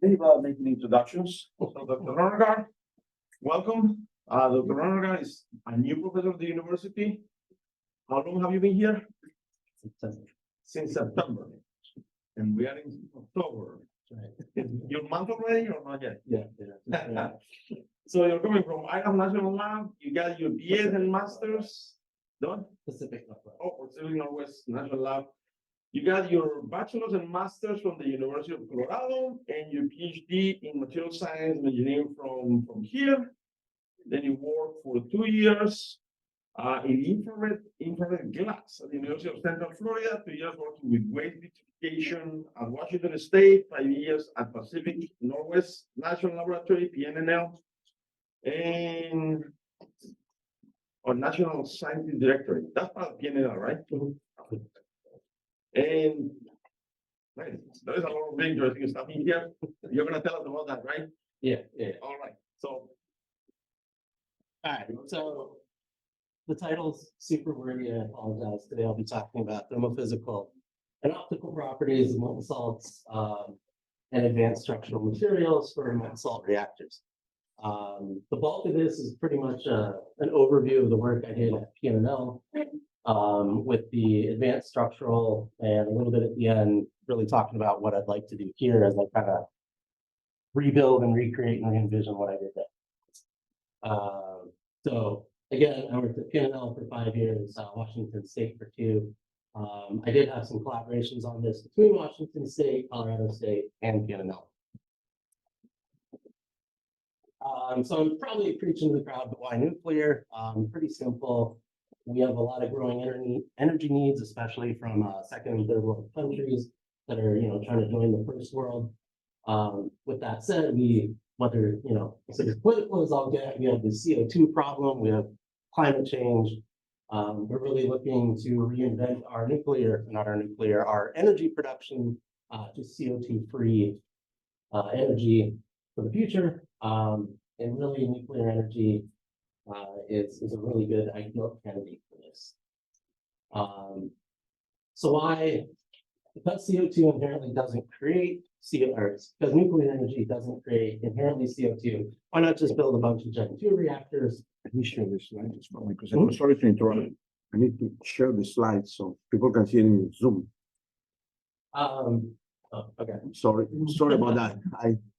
Maybe making introductions. So Dr. Lonergan, welcome. Dr. Lonergan is a new professor at the university. How long have you been here? Since September. And we are in October. Is your month already or not yet? Yeah. So you're coming from Idaho National Lab, you got your BS and Masters done? Pacific Northwest. Oh, Pacific Northwest National Lab. You got your bachelor's and master's from the University of Colorado and your PhD in material science and engineering from here. Then you worked for 2 years in infrared glass at the University of Central Florida, 2 years working with waste vitrification at Washington State, 5 years at Pacific Northwest National Laboratory, PNNL, and National Scientist Directorate. That's part of PNNL, right? And right, there is a lot of interesting stuff in here. You're gonna tell us about that, right? Yeah. All right. So All right. So the title's super wordy. I apologize. Today I'll be talking about thermophysical and optical properties of molten salts and advanced structural materials for molten salt reactors. The bulk of this is pretty much an overview of the work I did at PNNL with the advanced structural and a little bit at the end, really talking about what I'd like to do here as I kind of rebuild and recreate and re-envision what I did there. So again, I worked at PNNL for 5 years, Washington State for 2. I did have some collaborations on this between Washington State, Colorado State, and PNNL. So I'm probably preaching to the crowd, but why nuclear? Pretty simple. We have a lot of growing energy needs, especially from second and third world countries that are, trying to join the first world. With that said, whether, so as political as I'll get, we have the CO2 problem, we have climate change. We're really looking to reinvent our energy production to CO2-free energy for the future. And really nuclear energy is a really good ideal candidate for this. So why? Because CO2 inherently doesn't create because nuclear energy doesn't create inherently CO2, why not just build a bunch of Gen 2 reactors? can you share the slides for me? Because I'm sorry to interrupt. I need to share the slides so people can see it in Zoom. Okay. Sorry about that.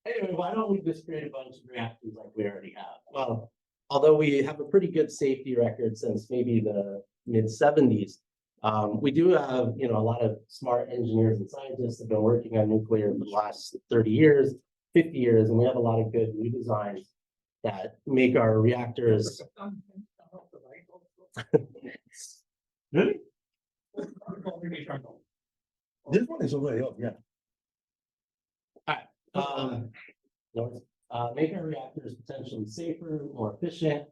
Anyway, why don't we just create a bunch of reactors like we already have? Well, although we have a pretty good safety record since maybe the mid-70s, we do have, a lot of smart engineers and scientists that have been working on nuclear for the last 30 years, 50 years, and we have a lot of good new designs that make our reactors. Really? This one is already up, yeah. Make our reactors potentially safer, more efficient,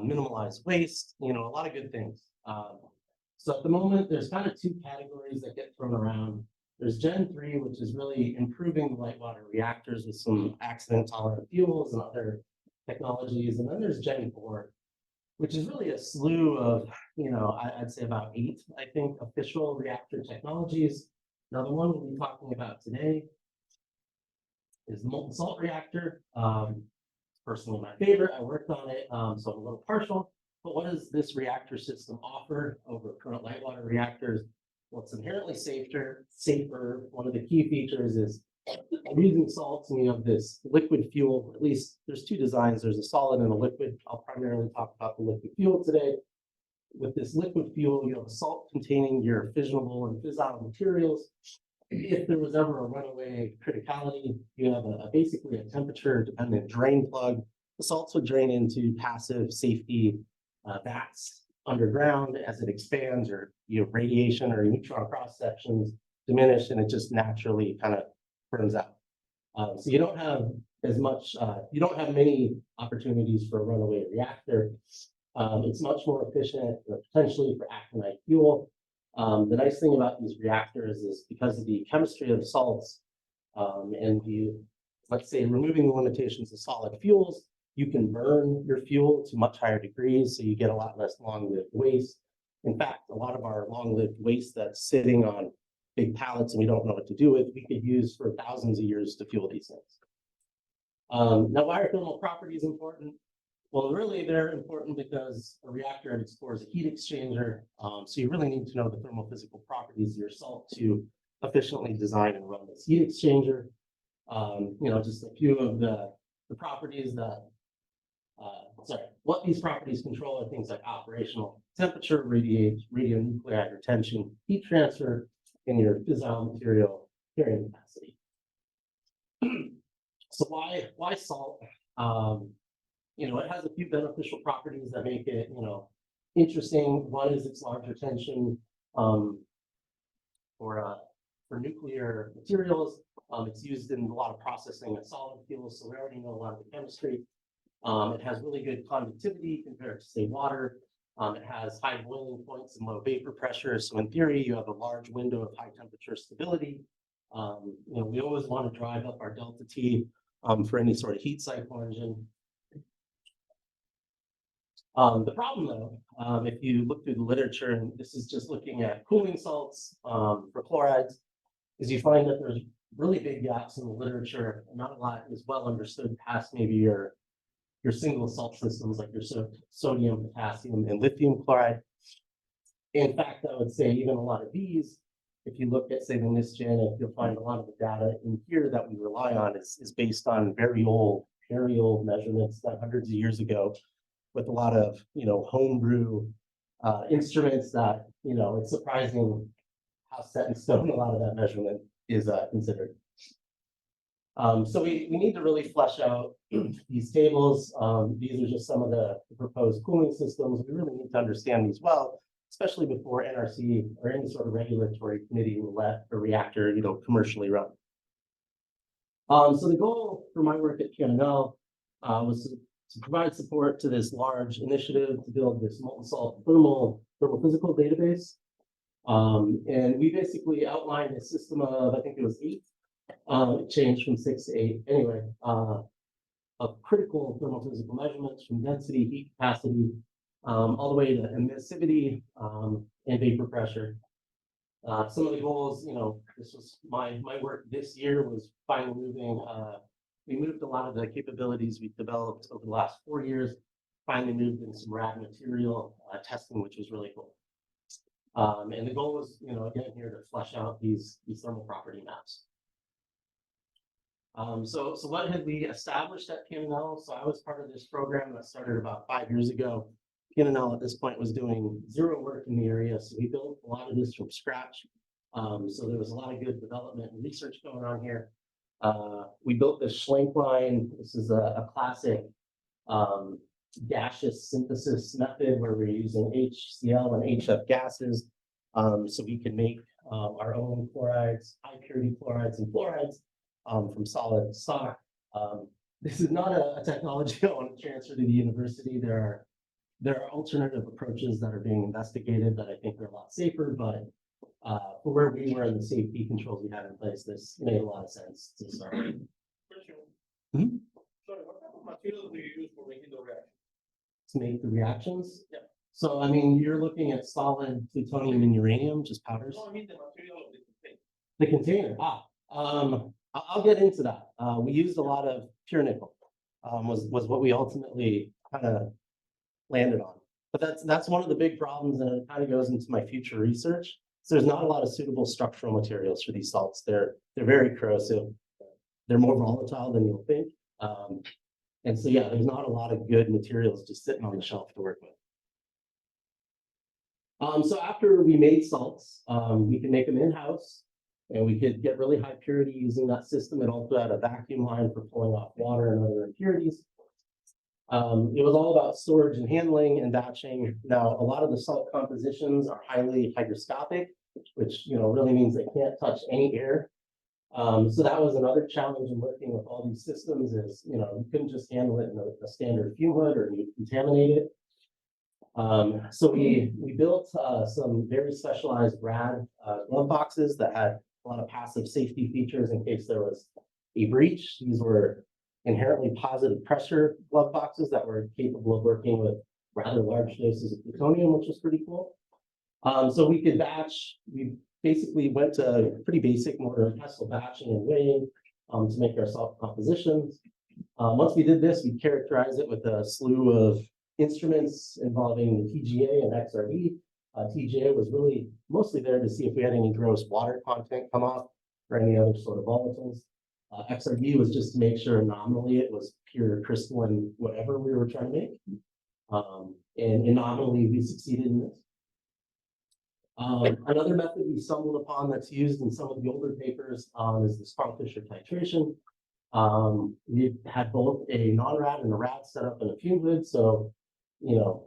minimize waste, a lot of good things. So at the moment, there's kind of 2 categories that get thrown around. There's Gen 3, which is really improving light water reactors with some accident tolerant fuels and other technologies. And then there's Gen 4, which is really a slew of, I'd say about 8, I think, official reactor technologies. Now, the one we'll be talking about today is the molten salt reactor. Personally, my favorite. I worked on it, so I'm a little partial. But what does this reactor system offer over current light water reactors? Well, it's inherently safer. One of the key features is I'm using salts, and you have this liquid fuel. At least there's 2 designs. There's a solid and a liquid. I'll primarily talk about the liquid fuel today. With this liquid fuel, you have a salt containing your fissionable and fissile materials. If there was ever a runaway criticality, you have basically a temperature-dependent drain plug. The salts would drain into passive safety vats underground. As it expands, or radiation or neutron cross sections diminish, and it just naturally kind of burns out. So you don't have you don't have many opportunities for a runaway reactor. It's much more efficient, potentially for actinide fuel. The nice thing about these reactors is because of the chemistry of the salts and let's say, removing the limitations of solid fuels, you can burn your fuel to much higher degrees, so you get a lot less long-lived waste. In fact, a lot of our long-lived waste that's sitting on big pallets and we don't know what to do with, we could use for thousands of years to fuel these things. Now, why are thermal properties important? Well, really, they're important because a reactor explores a heat exchanger. So you really need to know the thermophysical properties of your salt to efficiently design and run this heat exchanger. Just a few of the properties that, what these properties control are things like operational temperature, radionuclide retention, heat transfer, and your fissile material carrying capacity. So why salt? It has a few beneficial properties that make it, interesting. One is its large retention for nuclear materials. It's used in a lot of processing of solid fuels, so we already know a lot of the chemistry. It has really good conductivity compared to, say, water. It has high boiling points and low vapor pressure. So in theory, you have a large window of high temperature stability. We always want to drive up our delta T for any sort of heat cycle engine. The problem, though, if you look through the literature, and this is just looking at cooling salts for chlorides, is you find that there's really big gaps in the literature, and not a lot is well understood past maybe your single salt systems like your sodium, potassium, and lithium chloride. In fact, I would say even a lot of these, if you look at, say, the NISGEN, you'll find a lot of the data in here that we rely on is based on very old measurements that hundreds of years ago, with a lot of homebrew instruments that it's surprising how set in stone a lot of that measurement is considered. So we need to really flesh out these tables. These are just some of the proposed cooling systems. We really need to understand these well, especially before NRC or any sort of regulatory committee will let a reactor commercially run. So the goal for my work at PNL was to provide support to this large initiative to build this molten salt thermophysical database. And we basically outlined a system of, I think it was 8, it changed from 6 to 8 anyway, of critical thermophysical measurements from density, heat capacity, all the way to emissivity and vapor pressure. Some of the goals, this was my work this year was finally moving. We moved a lot of the capabilities we've developed over the last 4 years, finally moved in some rad material testing, which was really cool. And the goal was, again, here to flesh out these thermal property maps. So what had we established at PNL? So I was part of this program that started about 5 years ago. PNL at this point was doing zero work in the area, so we built a lot of this from scratch. So there was a lot of good development and research going on here. We built this Schlenk line. This is a classic gaseous synthesis method where we're using HCl and HF gases, so we can make our own chlorides, high purity chlorides and fluorides from solid stock. This is not a technology I want to transfer to the university. There are alternative approaches that are being investigated that I think are a lot safer, but for where we were and the safety controls we had in place, this made a lot of sense to start. Mm-hmm. Sorry, what type of materials do you use for making the reaction? To make the reactions? Yeah. So, I mean, you're looking at solid plutonium and uranium, just powders? No, I mean the material of the container. The container, I'll get into that. We used a lot of pure nickel, was what we ultimately kind of landed on. But that's one of the big problems, and it kind of goes into my future research. So there's not a lot of suitable structural materials for these salts. They're very corrosive. They're more volatile than you'll think. And so, yeah, there's not a lot of good materials just sitting on the shelf to work with. So after we made salts, we can make them in-house, and we could get really high purity using that system. It also had a vacuum line for pulling off water and other impurities. It was all about storage and handling and batching. Now, a lot of the salt compositions are highly hygroscopic, which really means they can't touch any air. So that was another challenge in working with all these systems is, you couldn't just handle it in a standard fume hood or you contaminate it. So we built some very specialized rad glove boxes that had a lot of passive safety features in case there was a breach. These were inherently positive pressure glove boxes that were capable of working with rather large doses of plutonium, which was pretty cool. So we could batch, we basically went to pretty basic mortar and pestle batching and weighing to make our salt compositions. Once we did this, we characterized it with a slew of instruments involving the TGA and XRD. TGA was really mostly there to see if we had any gross water content come off or any other sort of volatiles. XRD was just to make sure nominally it was pure crystalline whatever we were trying to make. And nominally we succeeded in this. Another method we stumbled upon that's used in some of the older papers is the Carl-Fisher titration. We had both a non-rad and a rad set up in a fume hood. So, you know,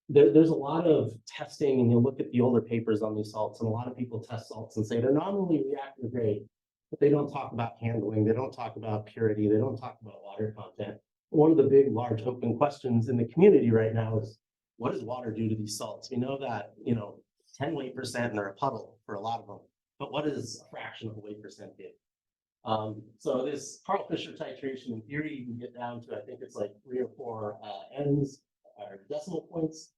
there's a lot of testing, and you'll look at the older papers on these salts, and a lot of people test salts and say they're nominally reactor grade, but they don't talk about handling, they don't talk about purity, they don't talk about water content. One of the big, large open questions in the community right now is, what does water do to these salts? We know that, you know, 10 weight percent and they're a puddle for a lot of them, but what does a fraction of a weight percent do? So this Carl-Fisher titration, in theory, you can get down to, I think it's like 3 or 4 ends or decimal points.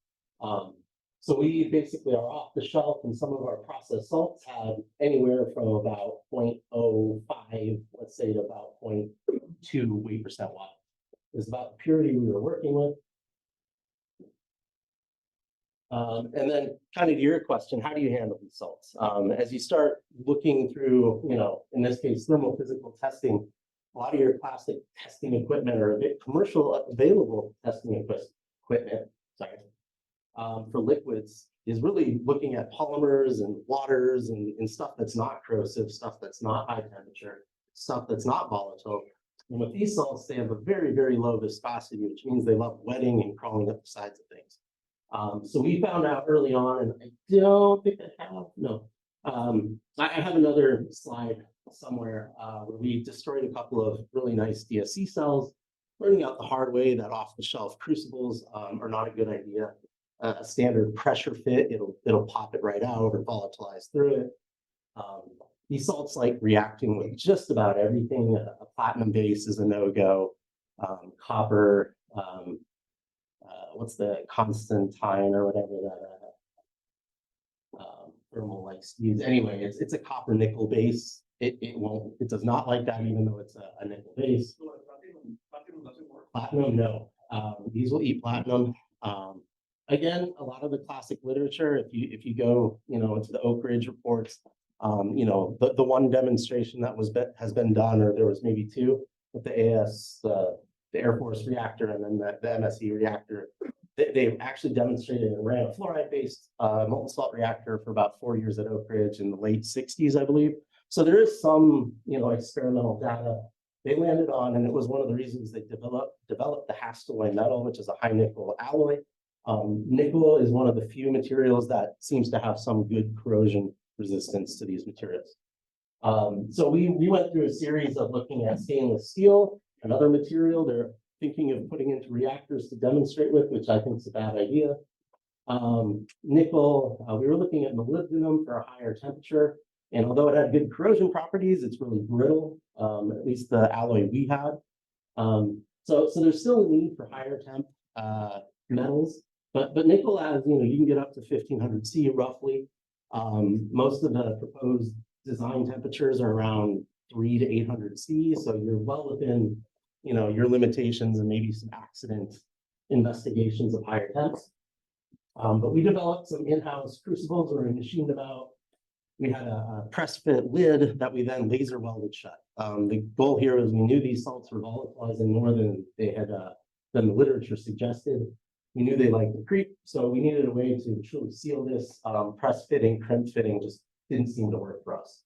So we basically are off the shelf, and some of our processed salts had anywhere from about 0.05, let's say, to about 0.2 weight percent water. Is about the purity we were working with. And then kind of to your question, how do you handle these salts? As you start looking through, you know, in this case, thermophysical testing, a lot of your classic testing equipment or a bit commercial available testing equipment, for liquids is really looking at polymers and waters and stuff that's not corrosive, stuff that's not high temperature, stuff that's not volatile. And with these salts, they have a very, very low viscosity, which means they love wetting and crawling up the sides of things. So we found out early on, and I don't think I have, no. I have another slide somewhere where we destroyed a couple of really nice DSC cells, learning out the hard way that off-the-shelf crucibles are not a good idea. A standard pressure fit, it'll pop it right out or volatilize through it. These salts like reacting with just about everything. A platinum base is a no-go. Copper, what's the Constantine or whatever that thermal likes to use. Anyway, it's a copper nickel base. It does not like that, even though it's a nickel base. Platinum doesn't work. Platinum, no. These will eat platinum. Again, a lot of the classic literature, if you go, you know, into the Oak Ridge reports, you know, the one demonstration that has been done, or there was maybe 2 with the AS, the Air Force reactor, and then the MSE reactor. They actually demonstrated and ran a fluoride-based molten salt reactor for about 4 years at Oak Ridge in the late 60s, I believe. So there is some, you know, experimental data they landed on, and it was one of the reasons they developed the Hastelloy metal, which is a high nickel alloy. Nickel is one of the few materials that seems to have some good corrosion resistance to these materials. So we went through a series of looking at stainless steel, another material they're thinking of putting into reactors to demonstrate with, which I think is a bad idea. Nickel, we were looking at molybdenum for a higher temperature, and although it had good corrosion properties, it's really brittle, at least the alloy we had. So there's still a need for higher temp metals, but nickel, as you know, you can get up to 1500 C roughly. Most of the proposed design temperatures are around 300 to 800 C, so you're well within, you know, your limitations and maybe some accident investigations of higher temps. But we developed some in-house crucibles where we machined them out. We had a press fit lid that we then laser welded shut. The goal here is we knew these salts were volatilizing more than than the literature suggested. We knew they liked the creep, so we needed a way to truly seal this. Press fitting, crimp fitting just didn't seem to work for us.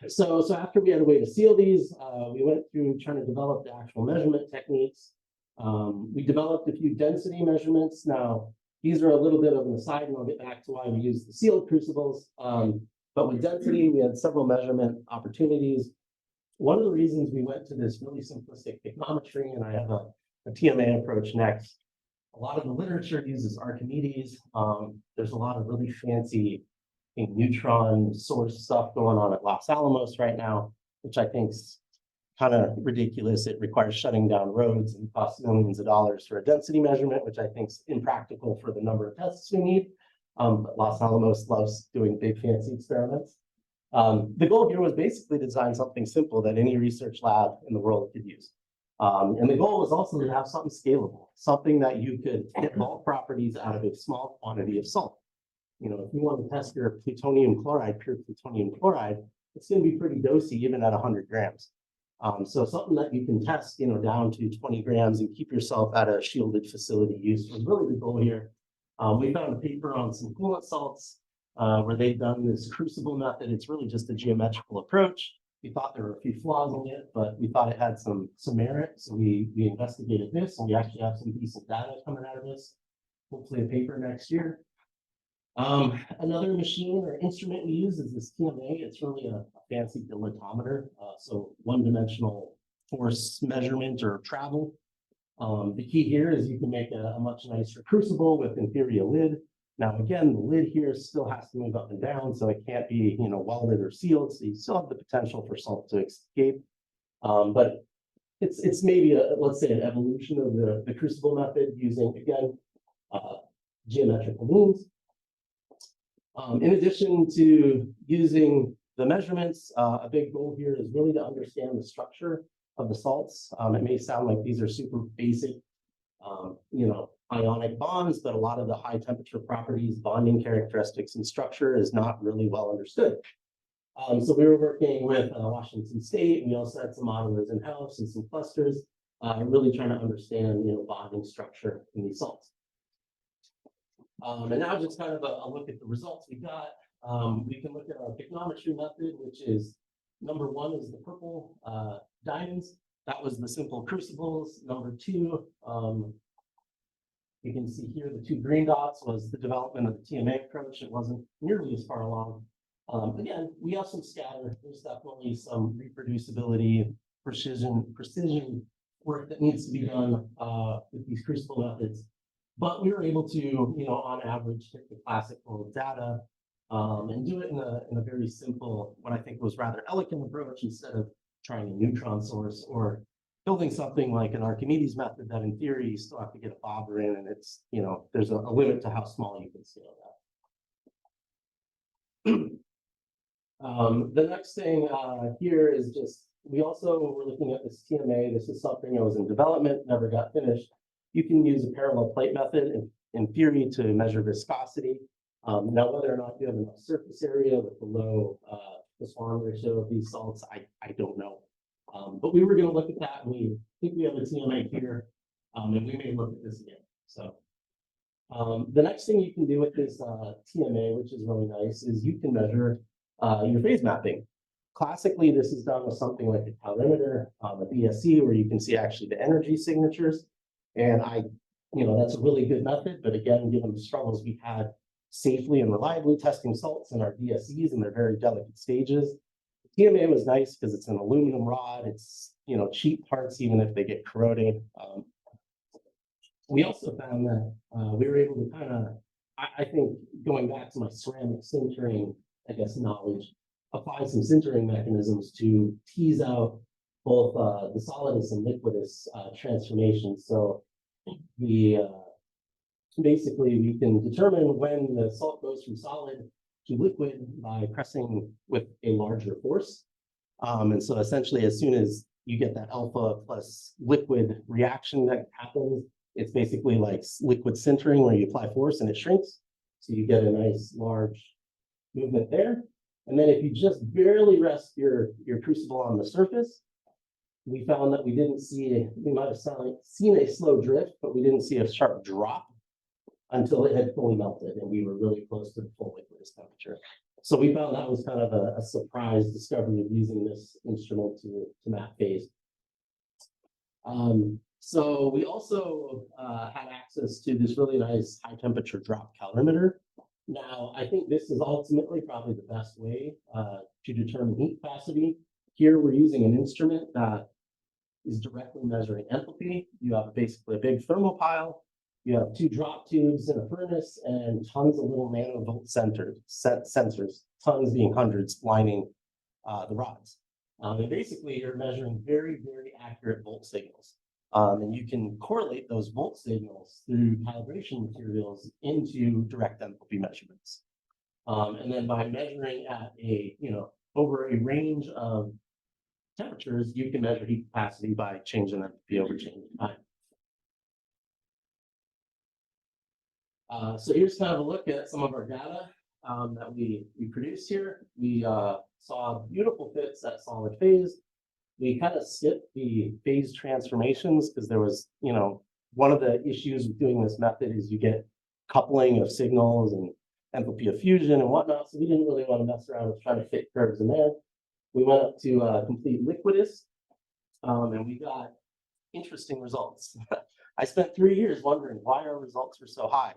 So after we had a way to seal these, we went through trying to develop the actual measurement techniques. We developed a few density measurements. Now, these are a little bit of an aside, and I'll get back to why we use the sealed crucibles. But with density, we had several measurement opportunities. One of the reasons we went to this really simplistic technometry, and I have a TMA approach next. A lot of the literature uses Archimedes. There's a lot of really fancy neutron source stuff going on at Los Alamos right now, which I think is kind of ridiculous. It requires shutting down roads and costs millions of dollars for a density measurement, which I think is impractical for the number of tests we need. But Los Alamos loves doing big fancy experiments. The goal here was basically to design something simple that any research lab in the world could use. And the goal was also to have something scalable, something that you could get bulk properties out of a small quantity of salt. You know, if you want to test your plutonium chloride, pure plutonium chloride, it's going to be pretty dosey even at 100 grams. So something that you can test, you know, down to 20 grams and keep yourself at a shielded facility use was really the goal here. We found a paper on some coolant salts where they've done this crucible method. It's really just a geometrical approach. We thought there were a few flaws in it, but we thought it had some merit. So we investigated this, and we actually have some decent data coming out of this. Hopefully a paper next year. Another machine or instrument we use is this TMA. It's really a fancy dilatometer, so one-dimensional force measurement or travel. The key here is you can make a much nicer crucible with inferior lid. Now, again, the lid here still has to move up and down, so it can't be, you know, welded or sealed. So you still have the potential for salt to escape. But it's maybe let's say an evolution of the crucible method using, again, geometrical means. In addition to using the measurements, a big goal here is really to understand the structure of the salts. It may sound like these are super basic, you know, ionic bonds, but a lot of the high temperature properties, bonding characteristics, and structure is not really well understood. So we were working with Washington State. We also had some modelers in-house and some clusters, really trying to understand, you know, bonding structure in these salts. And now just kind of a look at the results we got. We can look at our picnometry method, which is number one is the purple diamonds. That was the simple crucibles. Number two, you can see here the two green dots was the development of the TMA approach. It wasn't nearly as far along. Again, we have some scatter. There's definitely some reproducibility, precision work that needs to be done with these crucible methods. But we were able to, you know, on average, take the classical data and do it in a very simple, what I think was rather elegant approach instead of trying a neutron source or building something like an Archimedes method that in theory you still have to get a bobber in, and it's, you know, there's a limit to how small you can scale that. The next thing here is just, we also were looking at this TMA. This is something that was in development, never got finished. You can use a parallel plate method in theory to measure viscosity. Now, whether or not you have enough surface area with the low Swan ratio of these salts, I don't know. But we were going to look at that, and we think we have a TMA here, and we may look at this again. So the next thing you can do with this TMA, which is really nice, is you can measure your phase mapping. Classically, this is done with something like a calorimeter, a BSC, where you can see actually the energy signatures. And you know, that's a really good method. But again, given the struggles we had safely and reliably testing salts in our BSCs in their very delicate stages, TMA was nice because it's an aluminum rod. It's, you know, cheap parts, even if they get corroded. We also found that we were able to kind of, I think, going back to my ceramic sintering, I guess, knowledge, apply some sintering mechanisms to tease out both the solidus and liquidus transformations. So basically we can determine when the salt goes from solid to liquid by pressing with a larger force. And so essentially, as soon as you get that alpha plus liquid reaction that happens, it's basically like liquid sintering where you apply force and it shrinks. So you get a nice large movement there. And then if you just barely rest your crucible on the surface, we found that we didn't see, we might have seen a slow drift, but we didn't see a sharp drop until it had fully melted and we were really close to the full liquidus temperature. So we found that was kind of a surprise discovery of using this instrument to map phase. So we also had access to this really nice high temperature drop calorimeter. Now, I think this is ultimately probably the best way to determine heat capacity. Here we're using an instrument that is directly measuring enthalpy. You have basically a big thermopile. You have two drop tubes in a furnace and tons of little nanovolt sensors, tons being hundreds, lining the rods. And basically, you're measuring very, very accurate volt signals. And you can correlate those volt signals through calibration materials into direct enthalpy measurements. And then by measuring at a, over a range of temperatures, you can measure heat capacity by changing enthalpy over changing time. So here's kind of a look at some of our data that we produced here. We saw beautiful fits at solid phase. We kind of skipped the phase transformations because there was, one of the issues with doing this method is you get coupling of signals and enthalpy of fusion and whatnot. So we didn't really want to mess around with trying to fit curves in there. We went up to complete liquidus, and we got interesting results. I spent 3 years wondering why our results were so high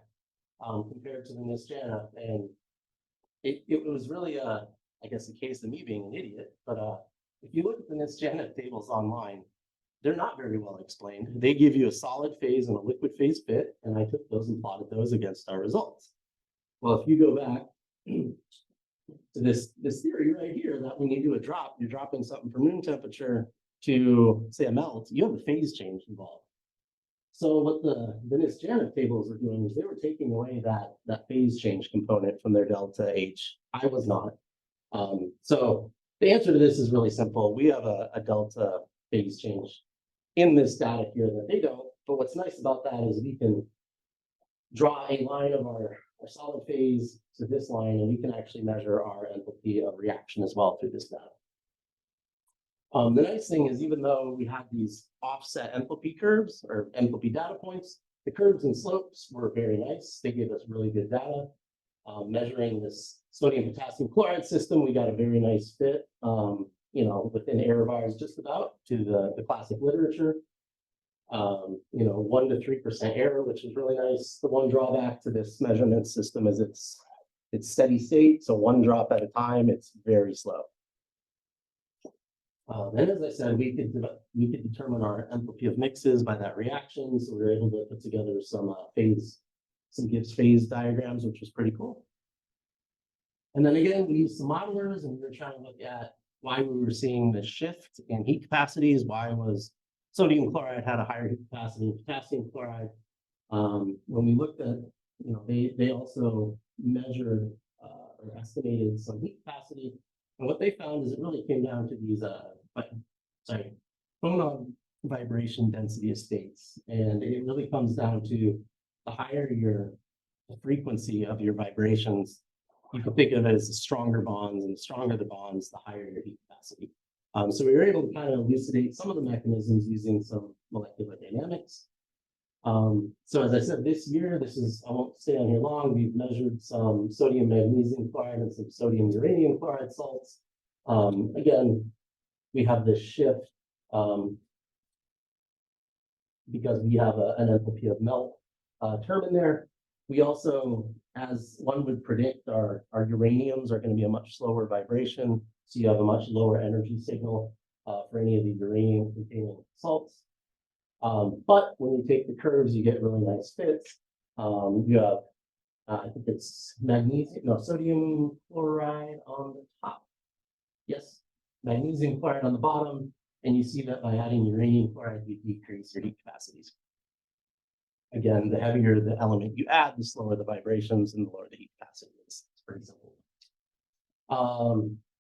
compared to the NISJANA, and it was really, I guess, a case of me being an idiot. But if you look at the NISJANA tables online, they're not very well explained. They give you a solid phase and a liquid phase fit, and I took those and plotted those against our results. Well, if you go back to this theory right here, that when you do a drop, you're dropping something from room temperature to, say, a melt, you have a phase change involved. So what the NISJANA tables are doing is they were taking away that phase change component from their delta H. I was not. So the answer to this is really simple. We have a delta phase change in this data here that they don't. But what's nice about that is we can draw a line of our solid phase to this line, and we can actually measure our enthalpy of reaction as well through this data. The nice thing is, even though we had these offset enthalpy curves or enthalpy data points, the curves and slopes were very nice. They gave us really good data. Measuring this sodium potassium chloride system, we got a very nice fit, within error bars just about to the classic literature. 1 to 3% error, which is really nice. The one drawback to this measurement system is it's steady state, so one drop at a time. It's very slow. And as I said, we could determine our enthalpy of mixes by that reaction. So we were able to put together some Gibbs phase diagrams, which was pretty cool. And then again, we used some modelers, and we were trying to look at why we were seeing the shift in heat capacities. Why was sodium chloride had a higher heat capacity than potassium chloride? When we looked at, they also measured or estimated some heat capacity. And what they found is it really came down to these, phonon vibration density of states. And it really comes down to the higher the frequency of your vibrations, you can think of it as stronger bonds, and the stronger the bonds, the higher your heat capacity. So we were able to kind of elucidate some of the mechanisms using some molecular dynamics. So as I said, this year, I won't stay on here long, we've measured some sodium magnesium chloride and some sodium uranium chloride salts. Again, we have this shift because we have an enthalpy of melt term in there. We also, as one would predict, our uraniums are going to be a much slower vibration, so you have a much lower energy signal for any of the uranium-containing salts. But when you take the curves, you get really nice fits. You have, I think it's sodium chloride on the top. Yes, magnesium chloride on the bottom, and you see that by adding uranium chloride, you decrease your heat capacities. Again, the heavier the element you add, the slower the vibrations and the lower the heat capacity is. It's pretty simple.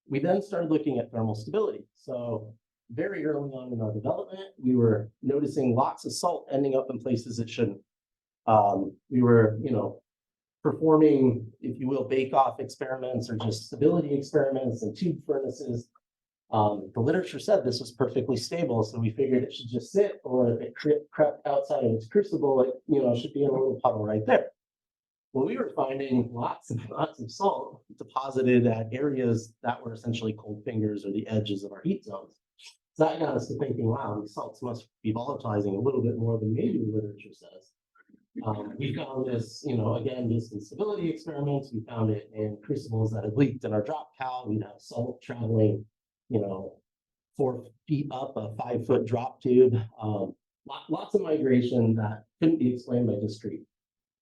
We then started looking at thermal stability. So very early on in our development, we were noticing lots of salt ending up in places it shouldn't. We were, performing, if you will, bake-off experiments or just stability experiments and tube furnaces. The literature said this was perfectly stable, so we figured it should just sit, or if it crept outside of its crucible, it should be in a little puddle right there. Well, we were finding lots and lots of salt deposited at areas that were essentially cold fingers or the edges of our heat zones. So that got us to thinking, wow, these salts must be volatilizing a little bit more than maybe the literature says. We found this, again, just in stability experiments. We found it in crucibles that had leaked in our drop cal. We'd have salt traveling 4 feet up a 5-foot drop tube. Lots of migration that couldn't be explained by discrete.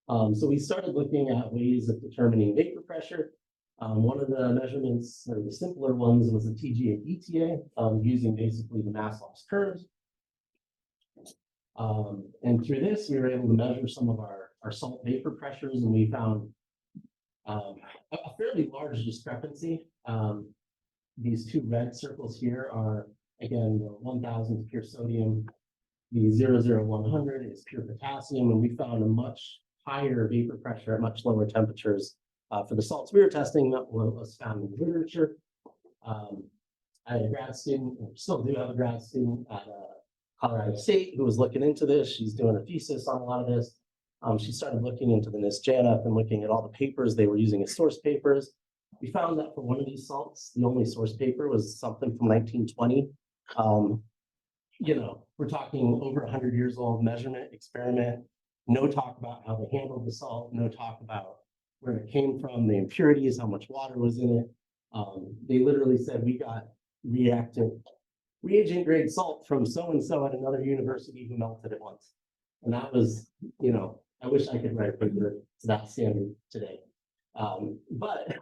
So we started looking at ways of determining vapor pressure. One of the measurements, or the simpler ones, was the TGA ETA, using basically the mass loss curves. And through this, we were able to measure some of our salt vapor pressures, and we found a fairly large discrepancy. These two red circles here are, again, the 1000 is pure sodium, the 00100 is pure potassium, and we found a much higher vapor pressure at much lower temperatures for the salts we were testing that was found in the literature. I had a grad student, or still do have a grad student at Colorado State who was looking into this. She's doing a thesis on a lot of this. She started looking into the NIST-JANF and looking at all the papers they were using as source papers. We found that for one of these salts, the only source paper was something from 1920. You know, we're talking over 100 years old measurement experiment. No talk about how they handled the salt. No talk about where it came from, the impurities, how much water was in it. They literally said we got reagent grade salt from so-and-so at another university who melted it once. And that was, you know, I wish I could write a paper to that standard today. But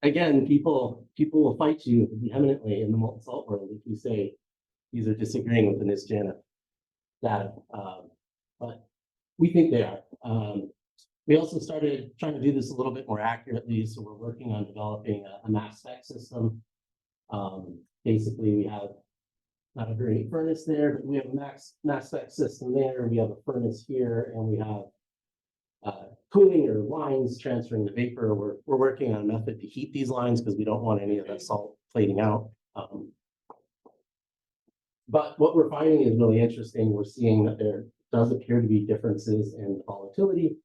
again, people will fight you vehemently in the molten salt world if you say these are disagreeing with the NIST-JANF data. But we think they are. We also started trying to do this a little bit more accurately, so we're working on developing a mass spec system. Basically, we have not a very furnace there, but we have a mass spec system there. We have a furnace here, and we have cooling or lines transferring the vapor. We're working on a method to heat these lines because we don't want any of that salt plating out. But what we're finding is really interesting. We're seeing that there does appear to be differences in volatility.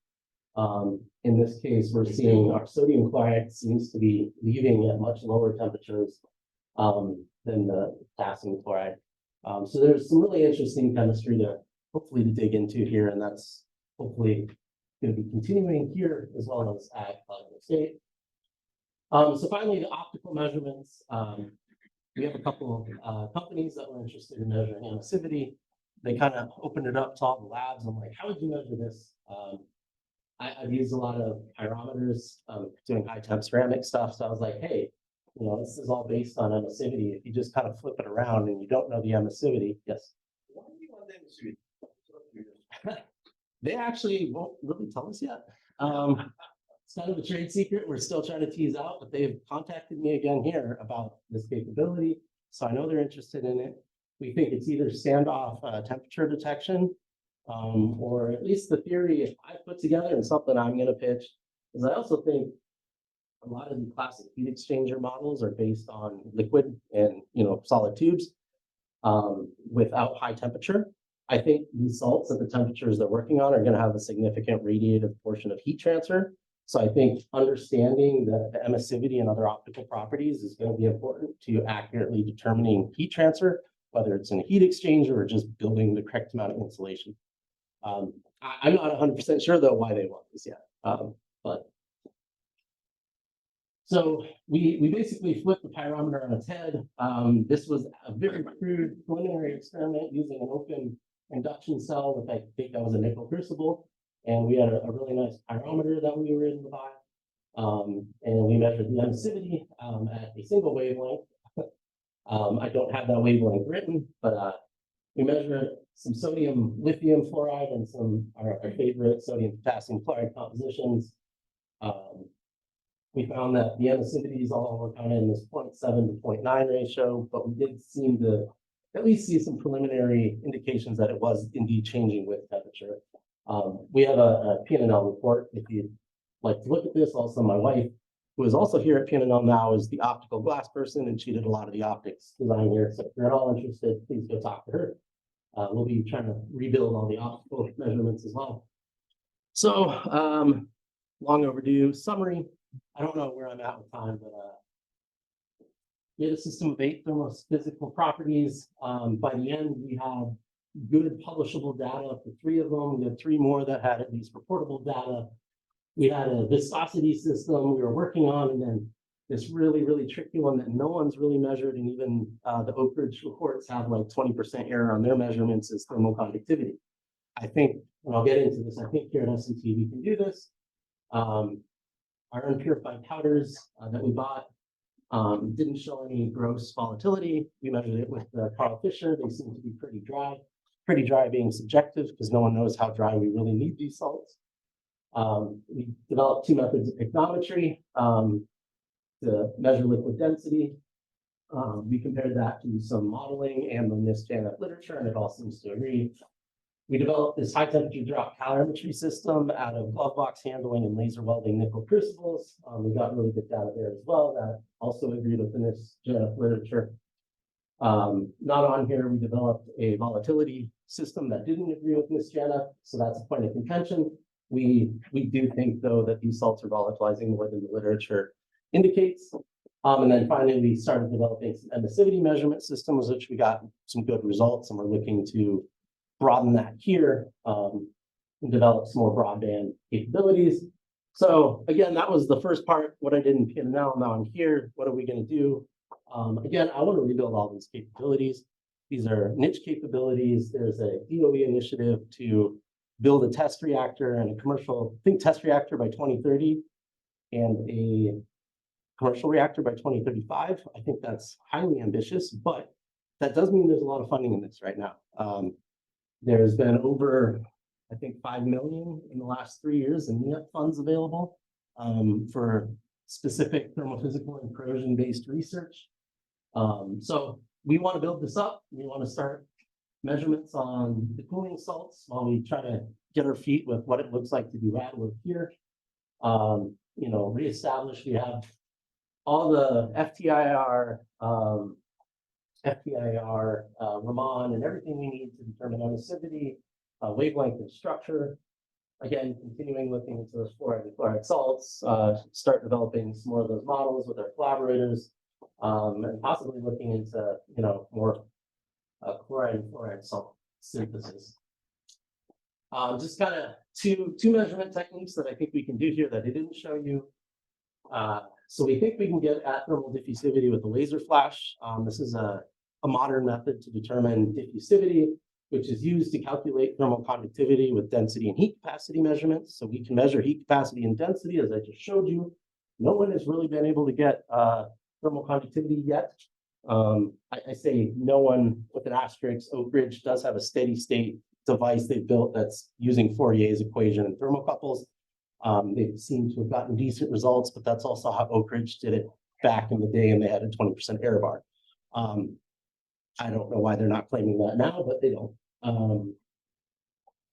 In this case, we're seeing our sodium chloride seems to be leaving at much lower temperatures than the potassium chloride. So there's some really interesting chemistry to hopefully to dig into here, and that's hopefully going to be continuing here as well as at Colorado State. So finally, the optical measurements. We have a couple of companies that were interested in measuring emissivity. They kind of opened it up to all the labs. I'm like, how would you measure this? I've used a lot of pyrometers doing high temp ceramic stuff. So I was like, hey, you know, this is all based on emissivity. If you just kind of flip it around and you don't know the emissivity, yes. Why do you want the emissivity? They actually won't really tell us yet. It's kind of a trade secret we're still trying to tease out, but they've contacted me again here about this capability. So I know they're interested in it. We think it's either standoff temperature detection, or at least the theory I put together and something I'm going to pitch is I also think a lot of the classic heat exchanger models are based on liquid and, you know, solid tubes without high temperature. I think these salts at the temperatures they're working on are going to have a significant radiative portion of heat transfer. So I think understanding the emissivity and other optical properties is going to be important to accurately determining heat transfer, whether it's in a heat exchanger or just building the correct amount of insulation. I'm not 100% sure though why they want this yet, but so we basically flipped the pyrometer on its head. This was a very crude preliminary experiment using an open induction cell with, I think that was a nickel crucible. And we had a really nice pyrometer that we were able to buy. And we measured the emissivity at a single wavelength. I don't have that wavelength written, but we measured some sodium lithium fluoride and some our favorite sodium potassium chloride compositions. We found that the emissivities all were kind of in this 0.7 to 0.9 ratio, but we did seem to at least see some preliminary indications that it was indeed changing with temperature. We have a P&L report if you'd like to look at this. Also, my wife, who is also here at P&L now, is the optical glass person, and she did a lot of the optics design here. So if you're at all interested, please go talk to her. We'll be trying to rebuild all the optical measurements as well. So long overdue summary. I don't know where I'm at with time, but we had a system of 8 thermophysical properties. By the end, we had good publishable data for 3 of them. We had 3 more that had at least reportable data. We had a viscosity system we were working on, and then this really, really tricky one that no one's really measured, and even the Oak Ridge reports have like 20% error on their measurements is thermal conductivity. I think, and I'll get into this, I think here at S&T we can do this. Our unpurified powders that we bought didn't show any gross volatility. We measured it with Carl Fisher. They seem to be pretty dry. pretty dry being subjective because no one knows how dry we really need these salts. We developed two methods of picnometry to measure liquid density. We compared that to some modeling and the NIST literature, and it all seems to agree. We developed this high temperature drop calorimetry system out of glove box handling and laser welding nickel crucibles. We got really good data there as well that also agreed with the NIST literature. Not on here, we developed a volatility system that didn't agree with NIST, so that's a point of contention. We do think, though, that these salts are volatilizing more than the literature indicates. And then finally, we started developing some emissivity measurement systems, which we got some good results, and we're looking to broaden that here and develop some more broadband capabilities. So again, that was the first part, what I did in P&L. Now I'm here. What are we going to do? Again, I want to rebuild all these capabilities. These are niche capabilities. There's a DOE initiative to build a test reactor and a commercial, test reactor by 2030 and a commercial reactor by 2035. I think that's highly ambitious, but that does mean there's a lot of funding in this right now. There's been over, I think, 5 million in the last 3 years in NEP funds available for specific thermophysical and corrosion-based research. So we want to build this up. We want to start measurements on the cooling salts while we try to get our feet with what it looks like to do rad work here. Reestablish, we have all the FTIR, Raman, and everything we need to determine emissivity, wavelength, and structure. Again, continuing looking into those fluoride and chloride salts, start developing some more of those models with our collaborators, and possibly looking into more chloride and fluoride salt synthesis. Just kind of two measurement techniques that I think we can do here that I didn't show you. So we think we can get at thermal diffusivity with a laser flash. This is a modern method to determine diffusivity, which is used to calculate thermal conductivity with density and heat capacity measurements. So we can measure heat capacity and density, as I just showed you. No one has really been able to get thermal conductivity yet. I say no one with an asterisk. Oak Ridge does have a steady state device they've built that's using Fourier's equation and thermocouples. They seem to have gotten decent results, but that's also how Oak Ridge did it back in the day, and they had a 20% error bar. I don't know why they're not claiming that now, but they don't.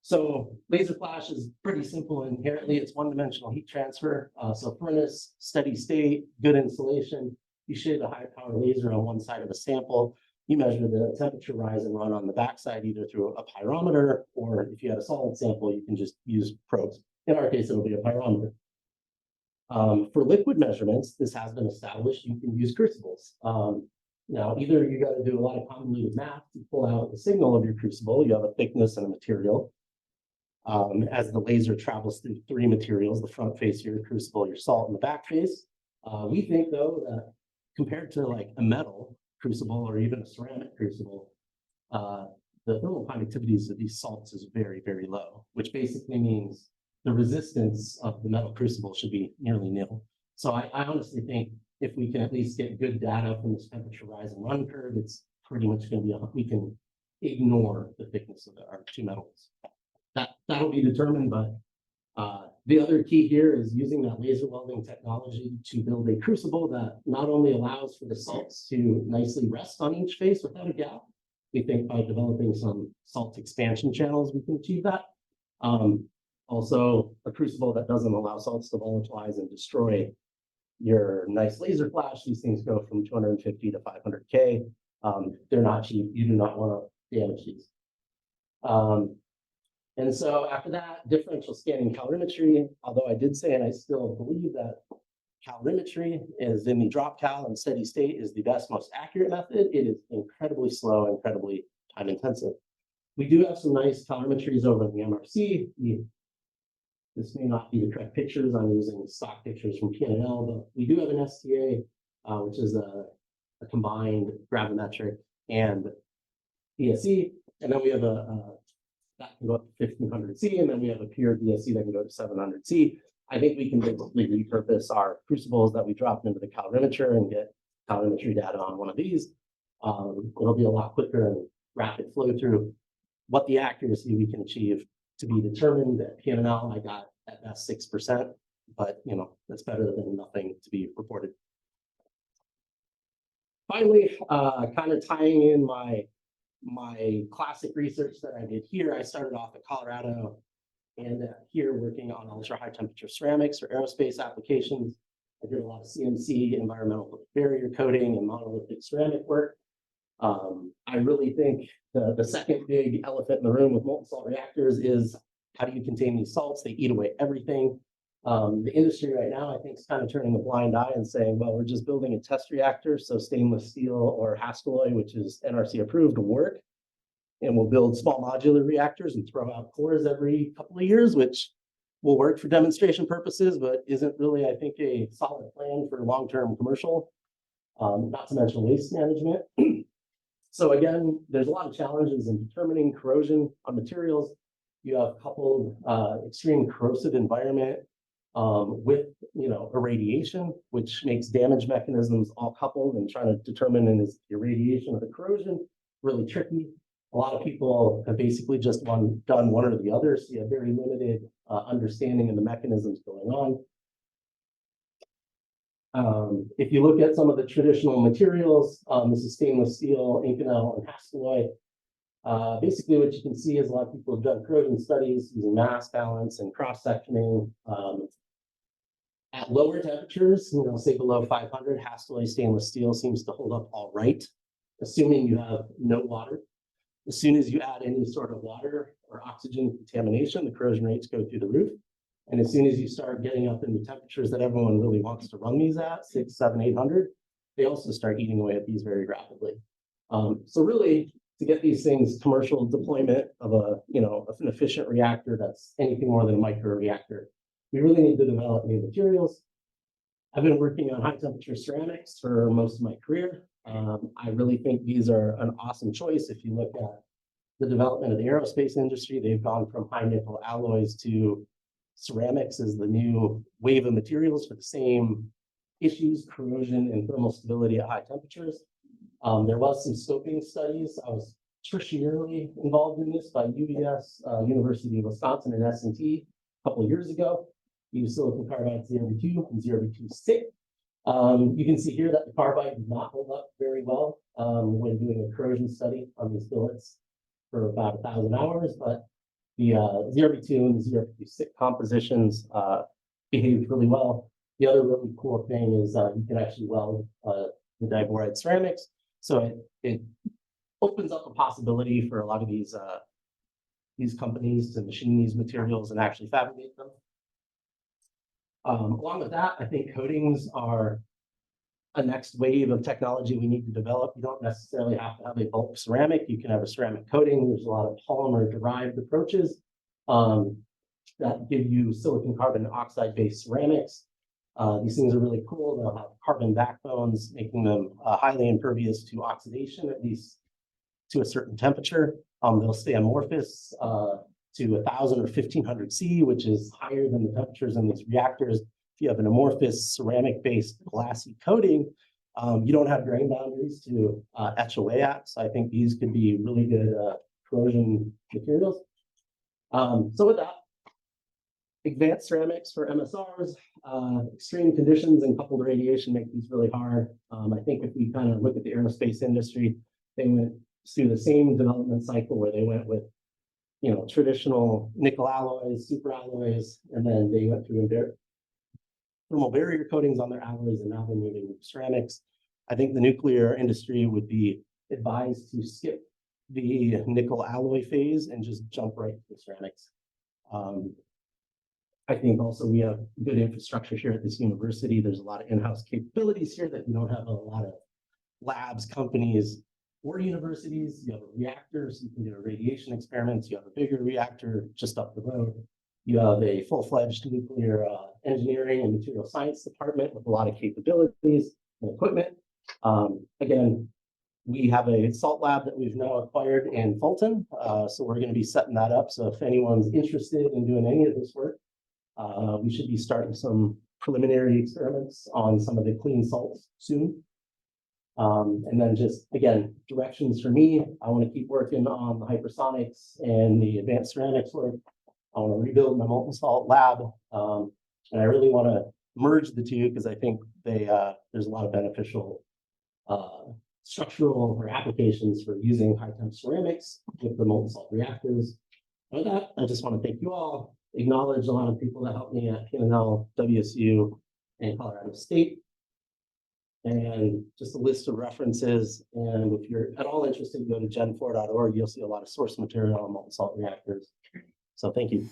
So laser flash is pretty simple inherently. It's one-dimensional heat transfer. So furnace, steady state, good insulation. You shade a high power laser on one side of a sample. You measure the temperature rise and run on the backside, either through a pyrometer, or if you had a solid sample, you can just use probes. In our case, it'll be a pyrometer. For liquid measurements, this has been established. You can use crucibles. Now, either you got to do a lot of convoluted math to pull out the signal of your crucible. You have a thickness and a material. As the laser travels through three materials, the front face of your crucible, your salt, and the back face. We think, though, that compared to like a metal crucible or even a ceramic crucible, the thermal conductivities of these salts is very, very low, which basically means the resistance of the metal crucible should be nearly nil. So I honestly think if we can at least get good data from this temperature rise and run curve, it's pretty much going to be, we can ignore the thickness of our two metals. That'll be determined, but the other key here is using that laser welding technology to build a crucible that not only allows for the salts to nicely rest on each face without a gap. We think by developing some salt expansion channels, we can achieve that. Also, a crucible that doesn't allow salts to volatilize and destroy your nice laser flash. These things go from 250 to 500K. They're not cheap. You do not want to damage these. And so after that, differential scanning calorimetry, although I did say, and I still believe that calorimetry is in the drop cal and steady state is the best, most accurate method. It is incredibly slow, incredibly time intensive. We do have some nice calorimetries over in the MRC. This may not be the correct pictures. I'm using stock pictures from P&L, but we do have an STA, which is a combined gravimetric and DSE. And then we have that can go up to 1500C, and then we have a pure DSE that can go to 700C. I think we can basically repurpose our crucibles that we dropped into the calorimeter and get calorimetry data on one of these. It'll be a lot quicker and rapid flow through. what the accuracy we can achieve to be determined. At PML, I got at best 6%, but that's better than nothing to be reported. Finally, kind of tying in my classic research that I did here, I started off in Colorado and here working on ultra high temperature ceramics for aerospace applications. I did a lot of CNC, environmental barrier coating, and monolithic ceramic work. I really think the second big elephant in the room with molten salt reactors is how do you contain these salts? They eat away everything. The industry right now, I think, is kind of turning a blind eye and saying, well, we're just building a test reactor, so stainless steel or Hastelloy, which is NRC approved, will work. And we'll build small modular reactors and throw out cores every couple of years, which will work for demonstration purposes, but isn't really, I think, a solid plan for long-term commercial, not to mention waste management. So again, there's a lot of challenges in determining corrosion on materials. You have coupled extreme corrosive environment with irradiation, which makes damage mechanisms all coupled, and trying to determine is the irradiation or the corrosion really tricky. A lot of people have basically just done one or the other, so you have very limited understanding of the mechanisms going on. If you look at some of the traditional materials, this is stainless steel, Inconel, and Hastelloy. Basically, what you can see is a lot of people have done corrosion studies using mass balance and cross-sectioning. At lower temperatures, say below 500, Hastelloy stainless steel seems to hold up all right, assuming you have no water. As soon as you add any sort of water or oxygen contamination, the corrosion rates go through the roof. And as soon as you start getting up into temperatures that everyone really wants to run these at, 600, 700, 800, they also start eating away at these very rapidly. So really, to get these things commercial deployment of an efficient reactor that's anything more than a micro reactor, we really need to develop new materials. I've been working on high temperature ceramics for most of my career. I really think these are an awesome choice. If you look at the development of the aerospace industry, they've gone from high nickel alloys to ceramics as the new wave of materials for the same issues, corrosion and thermal stability at high temperatures. There was some scoping studies. I was tertiarily involved in this by UBS, University of Wisconsin, and S&T a couple of years ago. Used silicon carbide 0B2 and 0B2 You can see here that the carbide did not hold up very well when doing a corrosion study on these billets for about 1,000 hours, but the 0B2 and the 0B2 compositions behaved really well. The other really cool thing is you can actually weld the diboride ceramics, so it opens up a possibility for a lot of these companies to machine these materials and actually fabricate them. Along with that, I think coatings are a next wave of technology we need to develop. You don't necessarily have to have a bulk ceramic. You can have a ceramic coating. There's a lot of polymer-derived approaches that give you silicon carbon oxide-based ceramics. These things are really cool. They'll have carbon backbones, making them highly impervious to oxidation, at least to a certain temperature. They'll stay amorphous to 1,000 or 1,500 C, which is higher than the temperatures in these reactors. If you have an amorphous ceramic-based glassy coating, you don't have grain boundaries to etch away at. So I think these could be really good corrosion materials. So with that, advanced ceramics for MSRs, extreme conditions and coupled radiation make these really hard. I think if we kind of look at the aerospace industry, they went through the same development cycle where they went with traditional nickel alloys, super alloys, and then they went through thermal barrier coatings on their alloys, and now they're moving to ceramics. I think the nuclear industry would be advised to skip the nickel alloy phase and just jump right to the ceramics. I think also we have good infrastructure here at this university. There's a lot of in-house capabilities here that you don't have a lot of labs, companies, or universities. You have a reactor, so you can do radiation experiments. You have a bigger reactor just up the road. You have a full-fledged nuclear engineering and material science department with a lot of capabilities and equipment. Again, we have a salt lab that we've now acquired in Fulton, so we're going to be setting that up. So if anyone's interested in doing any of this work, we should be starting some preliminary experiments on some of the clean salts soon. And then just, again, directions for me. I want to keep working on the hypersonics and the advanced ceramics work. I want to rebuild my molten salt lab. And I really want to merge the two because I think there's a lot of beneficial structural or applications for using high temp ceramics with the molten salt reactors. With that, I just want to thank you all, acknowledge a lot of people that helped me at P&L, WSU, and Colorado State. And just a list of references. And if you're at all interested, go to gen4.org. You'll see a lot of source material on molten salt reactors. So thank you.